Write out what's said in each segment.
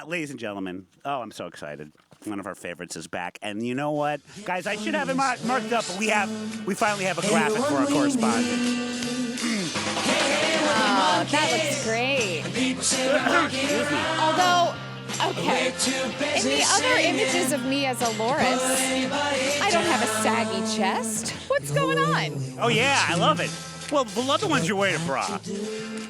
Ladies and gentlemen, oh, I'm so excited. One of our favorites is back. And you know what? Guys, I should have it marked up, but we finally have a graphic for our correspondent. Oh, that looks great. Although, okay, in the other images of me as a loris, I don't have a saggy chest. What's going on? Oh, yeah, I love it. Well, the other ones you're wearing a bra.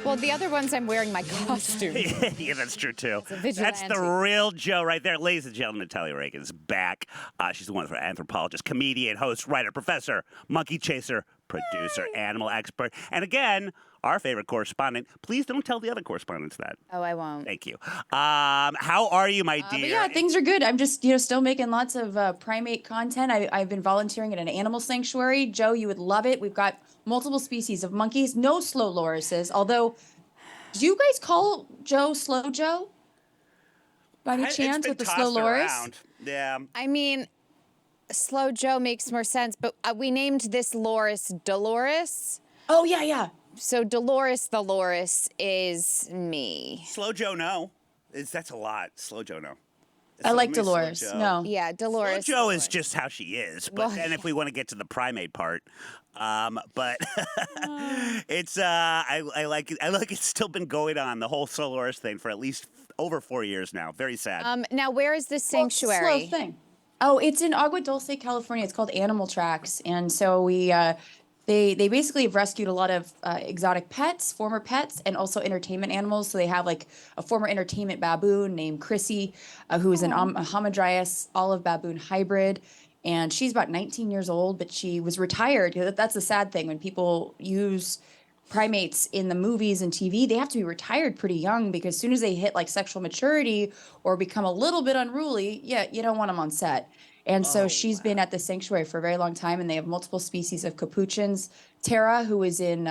Well, the other ones I'm wearing my costume. Yeah, that's true, too. That's the real Joe right there. Ladies and gentlemen, Natalia Reagan is back. She's the one for anthropologist, comedian, host, writer, professor, monkey chaser, producer, animal expert. And again, our favorite correspondent. Please don't tell the other correspondents that. Oh, I won't. Thank you. How are you, my dear? But yeah, things are good. I'm just, still making lots of primate content. I've been volunteering at an animal sanctuary. Joe, you would love it. We've got multiple species of monkeys, no slow lorises. Although, do you guys call Joe Slow Joe? By any chance with the slow loris? Yeah. I mean, Slow Joe makes more sense, but we named this loris Dolores. Oh, yeah. So Dolores the loris is me. Slow Joe, no. That's a lot. Slow Joe, no. I like Dolores. No. Yeah, Dolores. Slow Joe is just how she is. But then if we want to get to the primate part, but it's I like it. I like it's still been going on, the whole slow loris thing, for at least over 4 years now. Very sad. Now, where is this sanctuary? Well, slow thing. Oh, it's in Agua Dulce, California. It's called Animal Tracks, and so we. They basically have rescued a lot of exotic pets, former pets, and also entertainment animals. So they have like a former entertainment baboon named Chrissy, who is a Hamadryas olive baboon hybrid. And she's about 19 years old, but she was retired. That's the sad thing. When people use primates in the movies and TV, they have to be retired pretty young, because as soon as they hit like sexual maturity or become a little bit unruly, you don't want them on set. And so she's been at the sanctuary for a very long time, and they have multiple species of capuchins. Tara, who is in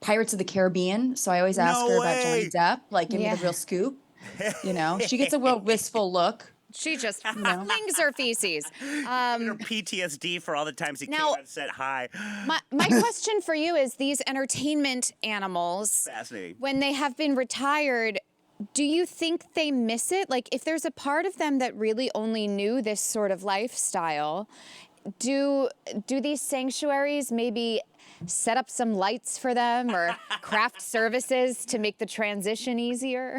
Pirates of the Caribbean, so I always ask her about Johnny Depp, like, give me the real scoop. She gets a real wistful look. She just flings her feces. Her PTSD for all the times he came on set high. My question for you is, these entertainment animals, fascinating, when they have been retired, do you think they miss it? Like, if there's a part of them that really only knew this sort of lifestyle, do these sanctuaries maybe set up some lights for them or craft services to make the transition easier?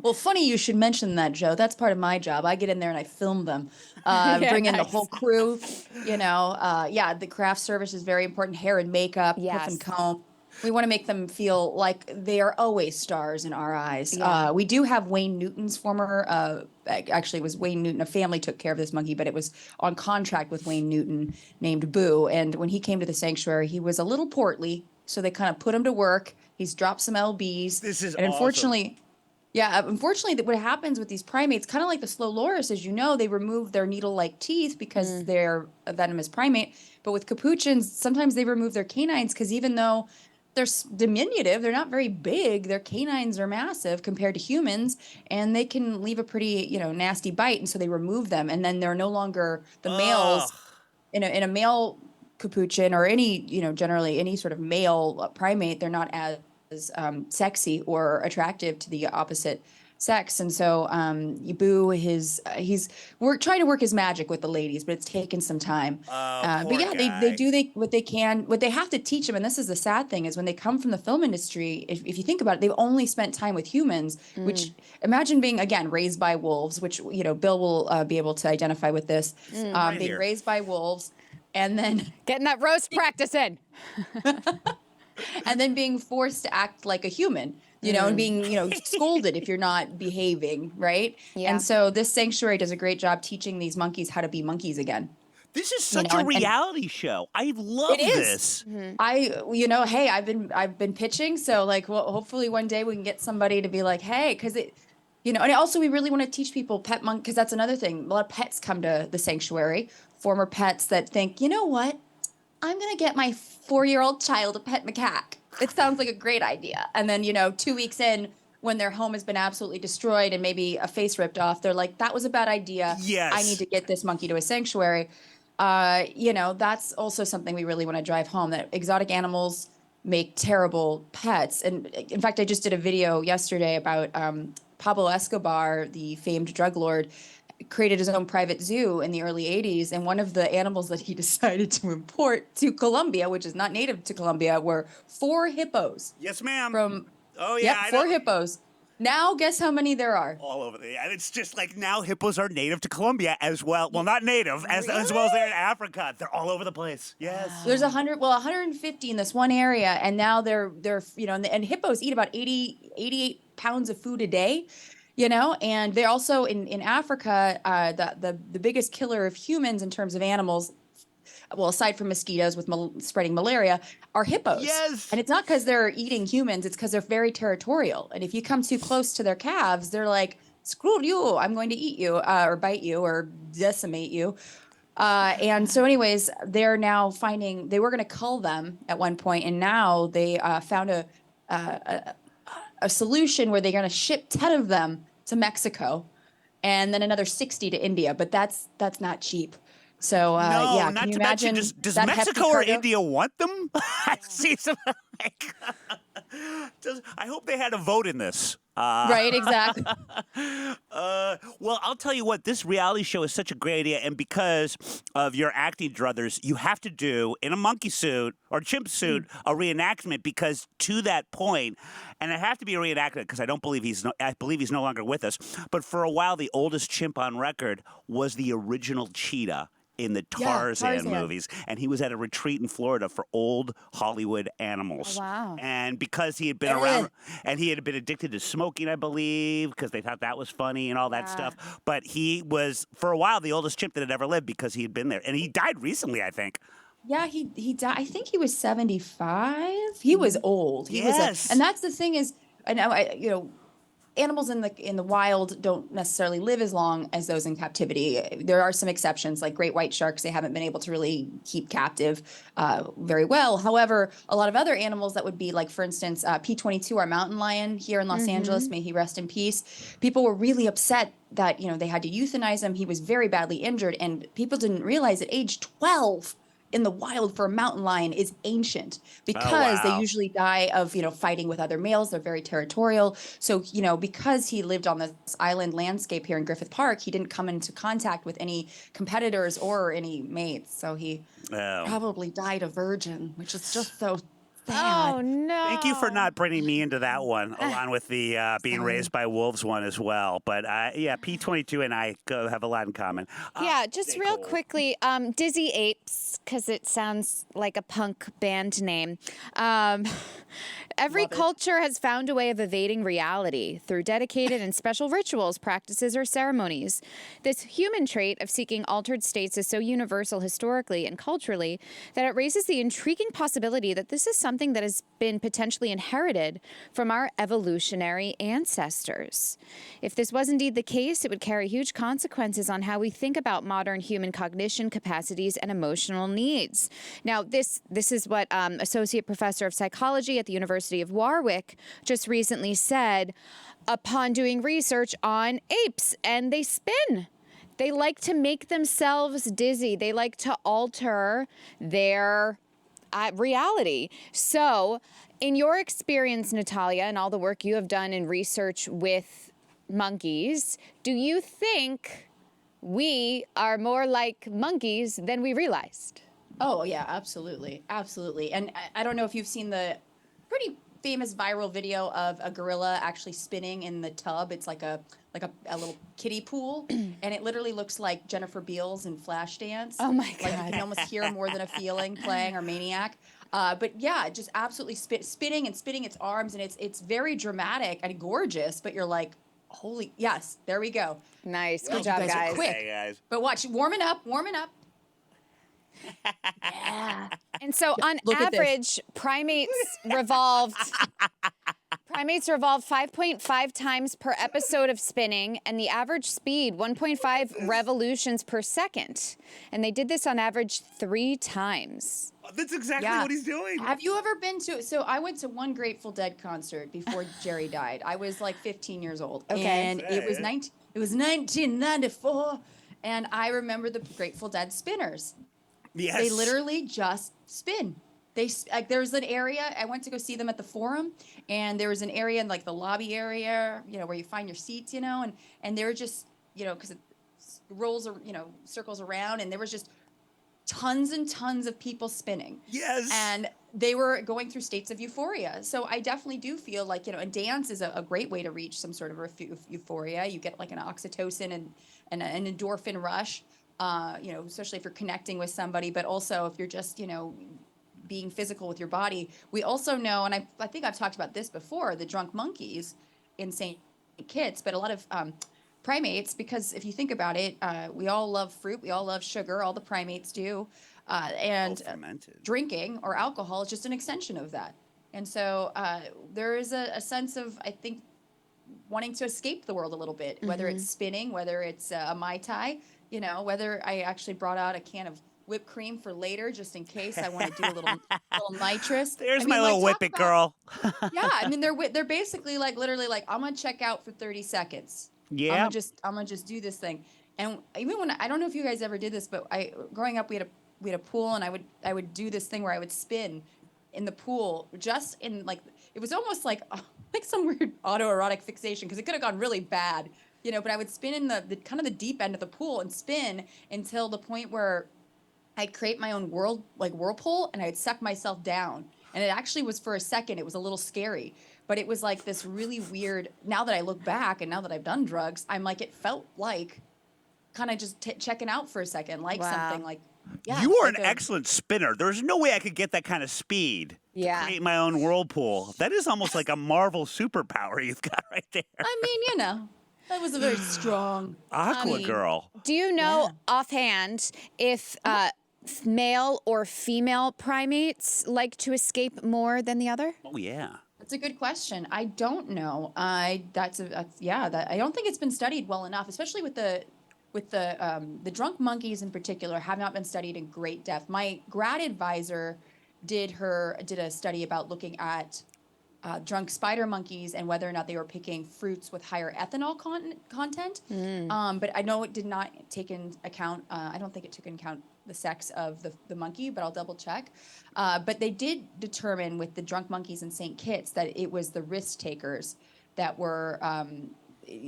Well, funny you should mention that, Joe. That's part of my job. I get in there and I film them, bring in the whole crew. The craft service is very important. Hair and makeup, hoof and comb. We want to make them feel like they are always stars in our eyes. Yeah. We do have Wayne Newton's former, actually it was Wayne Newton, a family took care of this monkey, but it was on contract with Wayne Newton, named Boo. And when he came to the sanctuary, he was a little portly, so they kind of put him to work. He's dropped some lbs. This is and unfortunately, unfortunately, what happens with these primates, kind of like the slow loris, as you know, they remove their needle-like teeth because they're a venomous primate. But with capuchins, sometimes they remove their canines, because even though they're diminutive, they're not very big, their canines are massive compared to humans, and they can leave a pretty, nasty bite, and so they remove them, and then they're no longer the males. In a male capuchin, or any, generally any sort of male primate, they're not as sexy or attractive to the opposite sex. And so Boo, we're trying to work his magic with the ladies, but it's taken some time. But yeah, they do what they can. What they have to teach them, and this is the sad thing, is when they come from the film industry, if you think about it, they've only spent time with humans, which, imagine being, again, raised by wolves, which, Bill will be able to identify with this, being raised by wolves, and then getting that roast practice in. And then being forced to act like a human, and being, scolded if you're not behaving, right? Yeah. And so this sanctuary does a great job teaching these monkeys how to be monkeys again. This is such a reality show. I love this. Mm-hmm. Hey, I've been pitching, so hopefully one day we can get somebody to be like, hey, because it, and also we really want to teach people because that's another thing. A lot of pets come to the sanctuary, former pets that think, you know what? I'm going to get my 4-year-old child a pet macaque. It sounds like a great idea. And then, 2 weeks in, when their home has been absolutely destroyed and maybe a face ripped off, they're like, that was a bad idea. Yes. I need to get this monkey to a sanctuary. That's also something we really want to drive home, that exotic animals make terrible pets. And in fact, I just did a video yesterday about Pablo Escobar, the famed drug lord, created his own private zoo in the early 80s. And one of the animals that he decided to import to Colombia, which is not native to Colombia, were 4 hippos. Yes, ma'am. From, Oh, yeah. yep, I 4 know. hippos. Now, guess how many there are? All over and it's just like now hippos are native to Colombia as well. Well, not native as well as they're in Africa. They're all over the place. Yes. There's 150 in this one area, and now they're and hippos eat about 88 pounds of food a day, and they're also in Africa, the biggest killer of humans in terms of animals, well, aside from mosquitoes with spreading malaria, are hippos. Yes. And it's not because they're eating humans, it's because they're very territorial. And if you come too close to their calves, they're like, screw you, I'm going to eat you, or bite you, or decimate you. And so anyways, they're now finding, they were going to cull them at one point, and now they found a solution where they're going to ship 10 of them to Mexico and then another 60 to India. But that's not cheap. So no, yeah, not can you to imagine mention, does that Mexico hefty or cargo? India want them? I see some like. I hope they had a vote in this. Right, exactly. Well, I'll tell you what, this reality show is such a great idea, and because of your acting druthers, you have to do, in a monkey suit or chimp suit, a reenactment, because to that point, and it have to be a reenactment because I believe he's no longer with us, but for a while, the oldest chimp on record was the original cheetah in the Tarzan movies, and he was at a retreat in Florida for old Hollywood animals. Oh, wow. And because he had been around, and he had been addicted to smoking, I believe, because they thought that was funny and all that stuff. But he was, for a while, the oldest chimp that had ever lived because he had been there. And he died recently, I think. Yeah, he died. I think he was 75. He was old. He was, and that's the thing is, animals in the wild don't necessarily live as long as those in captivity. There are some exceptions, like great white sharks. They haven't been able to really keep captive very well. However, a lot of other animals that would be like, for instance, P22, our mountain lion here in Los Angeles, may he rest in peace. People were really upset that they had to euthanize him. He was very badly injured, and people didn't realize at age 12. In the wild for a mountain lion is ancient because they usually die of, fighting with other males. They're very territorial. So, because he lived on this island landscape here in Griffith Park, he didn't come into contact with any competitors or any mates. So he probably died a virgin, which is just so sad. Oh, no. Thank you for not bringing me into that one, along with the being raised by wolves one as well. But yeah, P22 and I have a lot in common. Yeah, just real quickly, Dizzy Apes, because it sounds like a punk band name. Every culture has found a way of evading reality through dedicated and special rituals, practices, or ceremonies. This human trait of seeking altered states is so universal historically and culturally that it raises the intriguing possibility that this is something that has been potentially inherited from our evolutionary ancestors. If this was indeed the case, it would carry huge consequences on how we think about modern human cognition, capacities, and emotional needs. Now, this is what Associate Professor of Psychology at the University of Warwick just recently said upon doing research on apes, and they spin. They like to make themselves dizzy. They like to alter their reality. So, in your experience, Natalia, and all the work you have done in research with monkeys, do you think we are more like monkeys than we realized? Oh, yeah, absolutely. Absolutely. And I don't know if you've seen the pretty famous viral video of a gorilla actually spinning in the tub. It's like a little kiddie pool, and it literally looks like Jennifer Beals in Flashdance. Oh my Like you God. can almost hear More Than a Feeling playing, or Maniac. But yeah, just absolutely spinning its arms, and it's very dramatic and gorgeous. But you're like, holy, yes, there we go. Nice. Well, Good job, you guys are guys. quick. Hey, guys. But watch, warming up. Yeah. And so on look at this. average, primates revolved 5.5 times per episode of spinning, and the average speed 1.5 revolutions per second. And they did this on average 3 times. That's exactly Yeah. what he's doing. Have you ever been to? So I went to one Grateful Dead concert before Jerry died. I was like 15 years old, Okay. and it was 1994, and I remember the Grateful Dead spinners. Yes. They literally just spin. Like there's an area I went to go see them at the Forum, and there was an area in like the lobby area, where you find your seats, and they were just, because it rolls, circles around, and there was just tons and tons of people spinning. Yes. And they were going through states of euphoria. So I definitely do feel like, and dance is a great way to reach some sort of euphoria. You get like an oxytocin and an endorphin rush, especially if you're connecting with somebody, but also if you're just, being physical with your body. We also know, and I think I've talked about this before, the drunk monkeys in St. Kitts, but a lot of primates, because if you think about it, we all love fruit, we all love sugar, all the primates do, and drinking or alcohol is just an extension of that. And so there is a sense of, I think, wanting to escape the world a little bit, whether it's spinning, whether it's a Mai Tai, whether I actually brought out a can of whipped cream for later, just in case I want to do a little nitrous. There's my little whip it girl. Yeah, I mean they're basically like literally like, I'm gonna check out for 30 seconds. Yeah. I'm gonna just do this thing. And even when I don't know if you guys ever did this, but growing up we had a pool, and I would do this thing where I would spin in the pool, just in like, it was almost like some weird autoerotic fixation, because it could have gone really bad, but I would spin in the kind of the deep end of the pool and spin until the point where I'd create my own whirlpool, and I'd suck myself down. And it actually was, for a second, it was a little scary, but it was like this really weird, now that I look back and now that I've done drugs, I'm like, it felt like kind of just checking out for a second, like something like, yeah. You are an excellent spinner. There's no way I could get that kind of speed to create my own whirlpool. That is almost like a Marvel superpower you've got right there. I mean, that was a very strong Aqua girl. Do you know offhand if male or female primates like to escape more than the other? Oh, yeah. That's a good question. I don't know. I don't think it's been studied well enough, especially with the drunk monkeys in particular have not been studied in great depth. My grad advisor did a study about looking at drunk spider monkeys and whether or not they were picking fruits with higher ethanol content. But I know it did not take into account, I don't think it took into account the sex of the monkey, but I'll double check. But they did determine with the drunk monkeys in St. Kitts that it was the risk takers that were,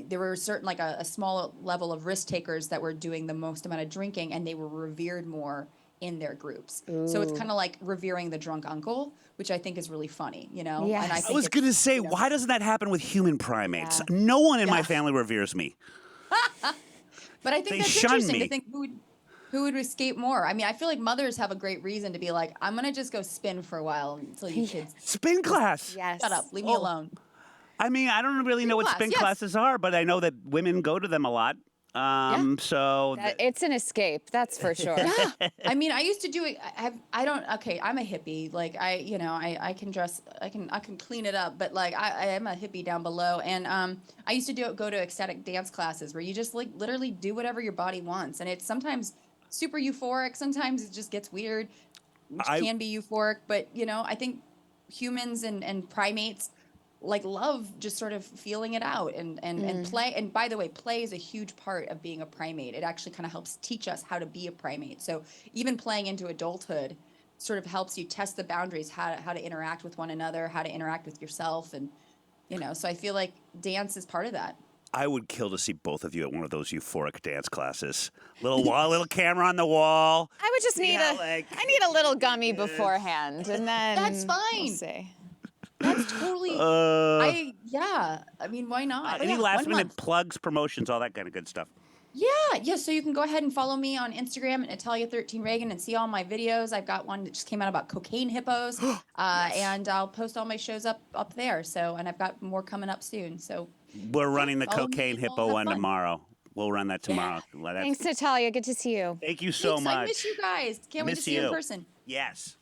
there were certain, like a small level of risk takers that were doing the most amount of drinking, and they were revered more in their groups. Ooh. So it's kind of like revering the drunk uncle, which I think is really funny, Yes. And I was going to say, why doesn't that happen with human primates? Yeah. No one in my family reveres me. But I think that's interesting to think who would escape more. I mean, I feel like mothers have a great reason to be like, I'm going to just go spin for a while until you kids. Spin class. Yes. Shut up. Leave me alone. I mean, I don't really know what spin classes are, but I know that women go to them a lot. So it's an escape, that's for sure. Yeah. I mean, I used to do it. I'm a hippie. Like I can dress, I can clean it up, but like I am a hippie down below. And I used to go to ecstatic dance classes where you just like literally do whatever your body wants. And it's sometimes super euphoric. Sometimes it just gets weird, which can be euphoric. But I think humans and primates like love just sort of feeling it out and play. And by the way, play is a huge part of being a primate. It actually kind of helps teach us how to be a primate. So even playing into adulthood sort of helps you test the boundaries, how to interact with one another, how to interact with yourself. And, so I feel like dance is part of that. I would kill to see both of you at one of those euphoric dance classes. Little camera on the wall. I would just need I need a little gummy beforehand, and then that's fine. We'll see. That's totally. I mean, why not? Any last minute plugs, promotions, all that kind of good stuff? Yeah. So you can go ahead and follow me on Instagram at Natalia13Reagan and see all my videos. I've got one that just came out about cocaine hippos, and I'll post all my shows up there. So, and I've got more coming up soon. So we're running the cocaine hippo one tomorrow. We'll run that tomorrow. Yeah. Thanks, Natalia. Good to see you. Thank you so much. I miss you guys. Can't wait to see you in person. Yes.